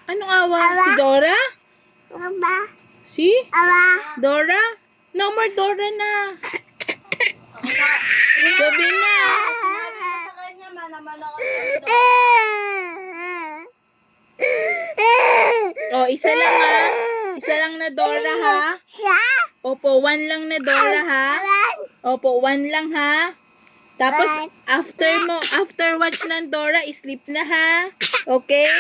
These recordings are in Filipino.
Anong awa? Si Dora? Si? Dora? No more Dora na. Gabi na. Sinabi ko sa kanya, manamanakot kami doon. Oh, isa lang ha. Isa lang na Dora ha. Opo, 1 lang na Dora ha. Opo, 1 lang ha. Tapos, after watch ng Dora, sleep na ha. Okay?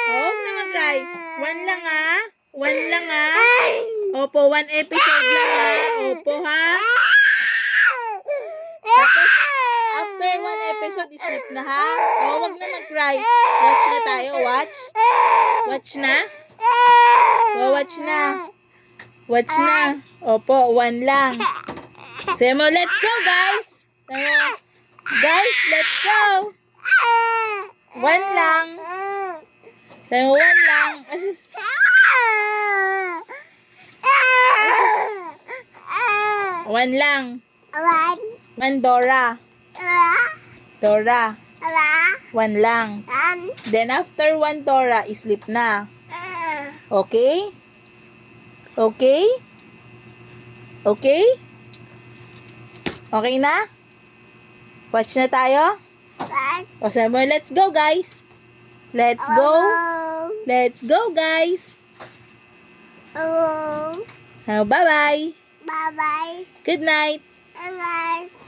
Oh, naman cry. 1 lang ha. 1 lang ha. Opo, 1 episode lang ha. Opo ha. Tapos, after 1 episode, sleep na ha. Oh, wag na mag-cry. Watch na tayo. Watch. Watch na. Oh, watch na. Watch na. Opo, 1 lang. Say mo, let's go, guys. Guys, let's go. 1 lang. Say mo, 1 lang. Asus. 1 lang. 1 Dora. Dora. 1 lang. Then after 1 Dora, sleep na. Okay? Okay? Okay? Okay na? Watch na tayo? O sabi mo, let's go guys. Let's go. Let's go guys. Bye-bye. Bye-bye. Good night. Bye-bye.